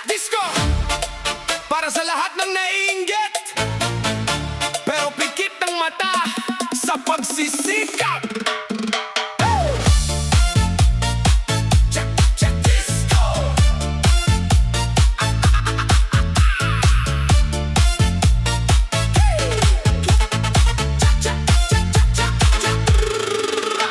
Disco! Para sa lahat ng naiinggit pero pikit ng mata sa pagsisikap. Disco!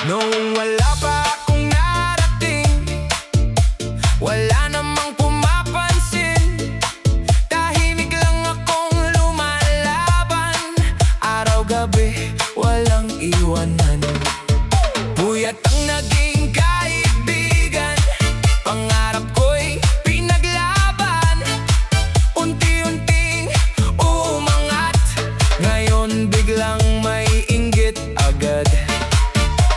Noong wala pa akong narating, wala namang pumapansin, tahimik lang akong lumalaban, araw-gabi walang iwanan. Puyat ang naging kaibigan, pangarap ko'y pinaglaban, unti-unting umangat, ngayon biglang may inggit agad.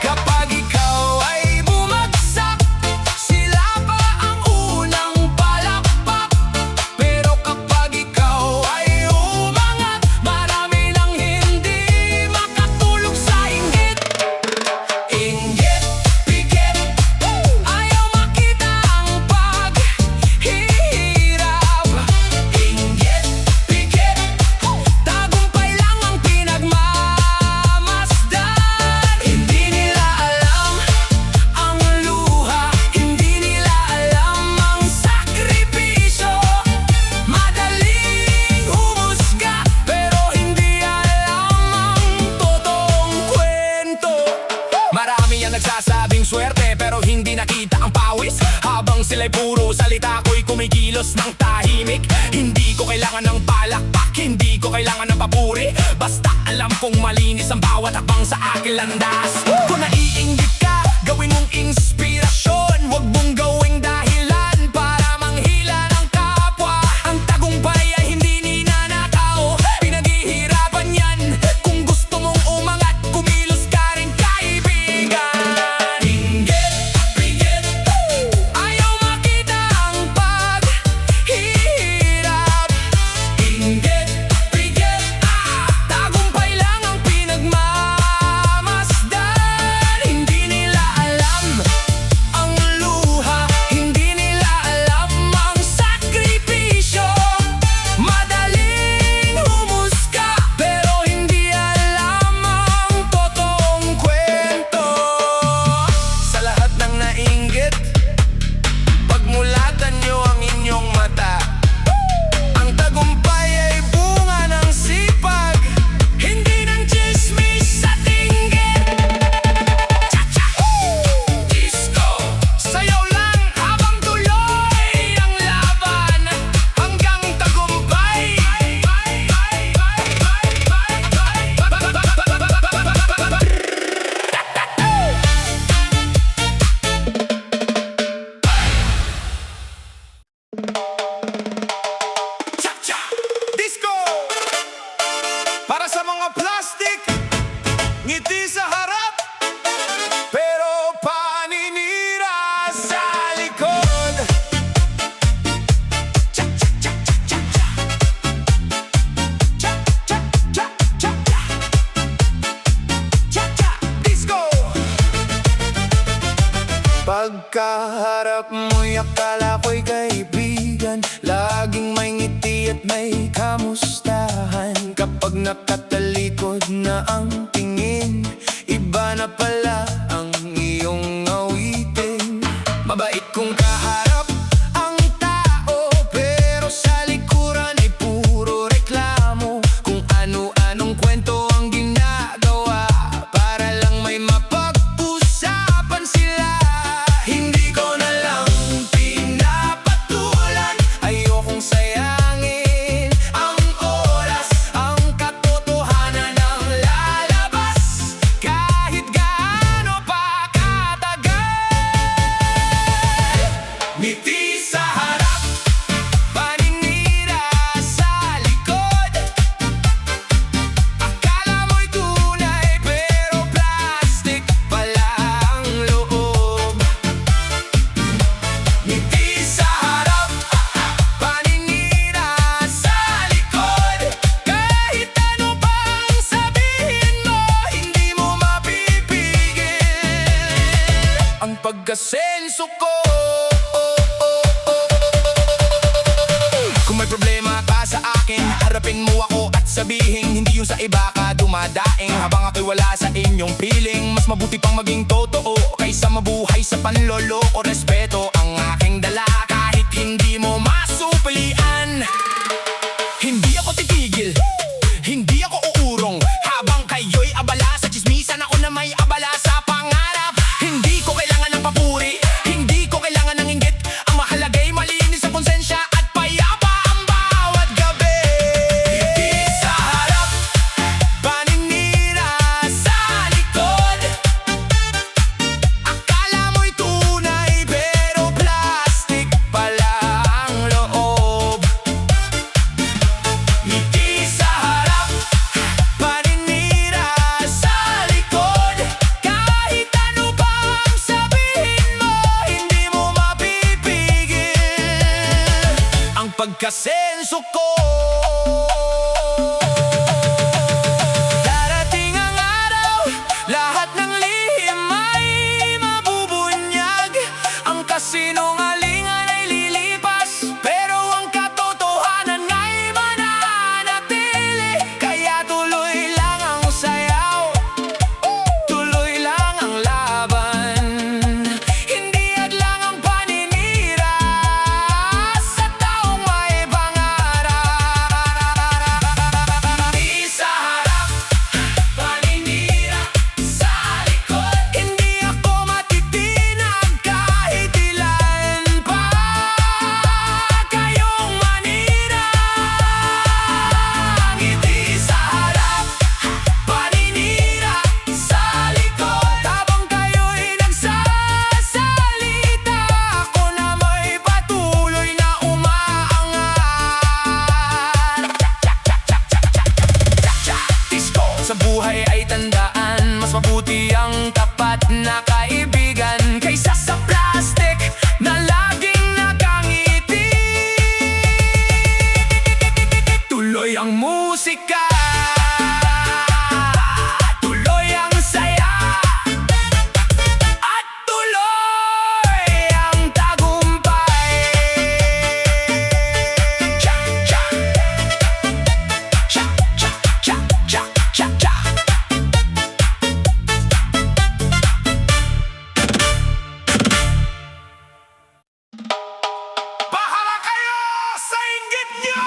Kapag ikaw ay bumagsak, sila pa ang unang palakpak. Pero kapag ikaw ay umangat, marami nang hindi makatulog sa inggit. Inggit, pikit, ayaw makita ang paghihirap. Inggit, pikit, tagumpay lang ang pinagmamasdan. Hindi nila alam ang luha, hindi nila alam ang sakripisyo. Madaling humusga, pero hindi alam ang totoong kwento. Marami ang nagsasabing swerte, pero hindi nakita ang pawis. Habang sila'y puro salita, ko'y kumikilos ng tahimik. Hindi ko kailangan ng palakpak, hindi ko kailangan ng papuri. Basta alam kong malinis ang bawat hakbang sa aking landas. Kung naiinggit ka, gawin mong inspirasyon, huwag mong gawing dahilan para manghila ng kapwa. Ang tagumpay ay hindi ninanakaw, pinaghihirapan yan. Kung gusto mong umangat, kumilos ka rin, kaibigan. Inggit, pikit, ayaw makita ang paghihirap. Inggit, pikit, tagumpay lang ang pinagmamasdan. Hindi nila alam ang luha, hindi nila alam ang sakripisyo. Madaling humusga, pero hindi alam ang totoong kwento. Sa lahat ng nainggit, pagmulatan nyo ang inyong mata. Ang tagumpay ay bunga ng sipag, hindi ng chismis at inggit. Cha-cha! Disco! Sayaw lang habang tuloy ang laban, hanggang tagumpay. Cha-cha! Disco! Para sa mga plastic, ngiti sa harap, pero paninira sa likod. Cha-cha-cha-cha-cha-cha. Cha-cha-cha-cha-cha-cha. Cha-cha! Disco! Pagkaharap mo'y akala ko'y kaibigan, laging may ngiti at may kamustahan. Kapag nakatalikod na ang tingin, iba na pala ang iyong awitin. Mabait kong kaharap ang tao, pero sa likuran ay puro reklamo. Kung ano-anong kwento ang ginagawa, para lang may mapag-usapan sila. Hindi ko na lang pinapatulan, ayokong sayangin ang oras. Ang katotohanan ang lalabas, kahit gaano pa katagal. Ngiti sa harap, paninira sa likod. Akala mo'y tunay, pero plastic pala ang loob. Ngiti sa harap, paninira sa likod. Kahit ano pang sabihin mo, hindi mo mapipigil ang pagkasenso. senso ko. Kung may problema ka sa akin, harapin mo ako at sabihin, hindi yung sa iba ka dumadaing. Habang ako'y wala sa inyong piling, mas mabuti pang maging totoo kaysa mabuhay sa panlolo o respeto ang aking dala. Kahit hindi mo masupilian, hindi ako titigil, hindi ako uurong. Habang kayo'y abala sa chismisan, ako na may abala sa pangarap. Hindi ko kailangan ng papuri, hindi ko kailangan ng inggit. Ang mahalaga'y malinis sa konsensya at payapa ang bawat gabi. Hindi sa harap, paninira sa likod. Akala mo'y tunay pero plastic pala ang loob. Ngiti sa harap, paninira sa likod. Kahit ano pang sabihin mo, hindi mo mapipigil ang pagkasenso ko. Darating ang araw, lahat ng lihim ay mabubunyag. Ang kasinungalingan ay lilipas, pero ang katotohanan ay mananatili. Kaya tuloy lang ang sayaw, tuloy lang ang laban. Hindi hadlang ang paninira sa taong may pangarap. Hindi sa harap, paninira sa likod. Hindi ako matitinag kahit ilan pa kayong manira. Ngiti sa harap, paninira sa likod. Habang kayo'y nagsasalita, ako na may patuloy na umaangat. Disco sa buhay ay tandaan, mas mabuti ang tapat na kaibigan kaysa sa plastic na laging nakangiti. Tuloy ang musika, tuloy ang saya, at tuloy ang tagumpay. Cha cha cha cha cha cha cha cha. Bahala kayo sa inggit nyo!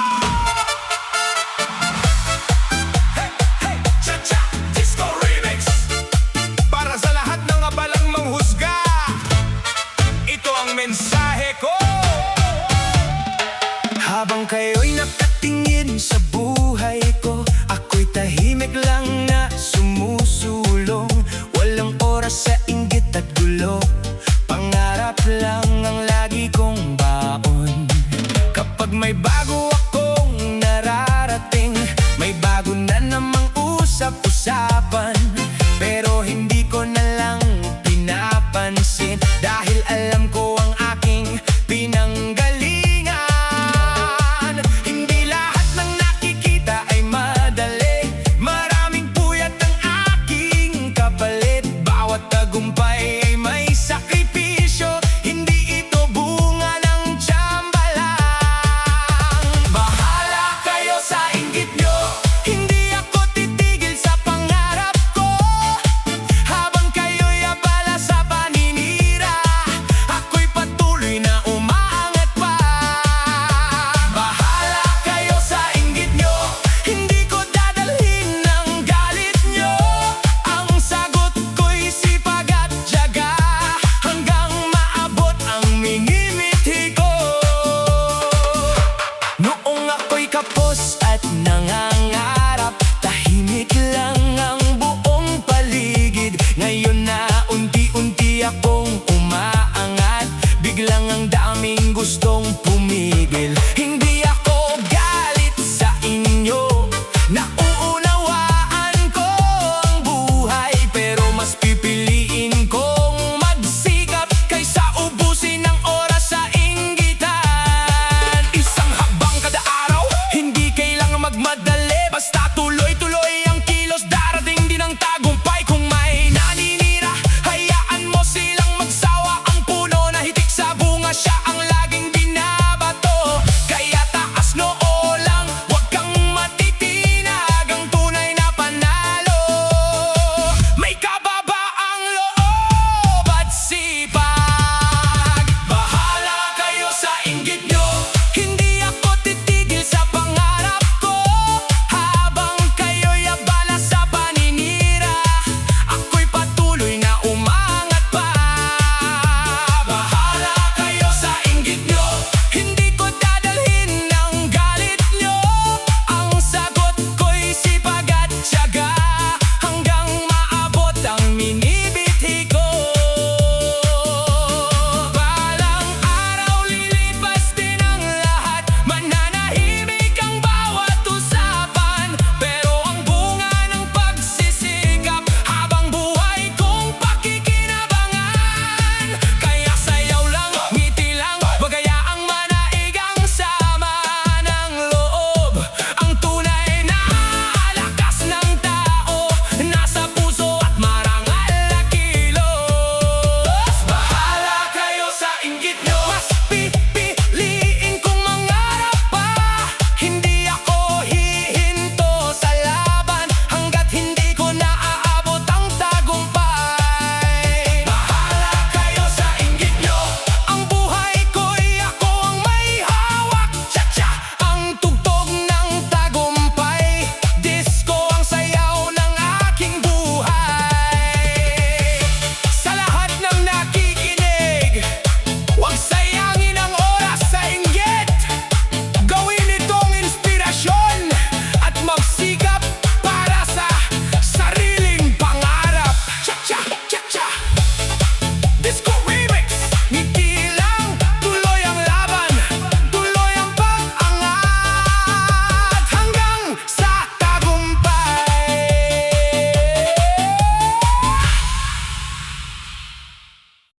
Hey, hey, cha-cha, disco remix. Para sa lahat ng abalang manghusga, ito ang mensahe ko. Habang kayo'y nakatingin sa buhay ko, ako'y tahimik lang na sumusulong. Walang oras sa inggit at gulo.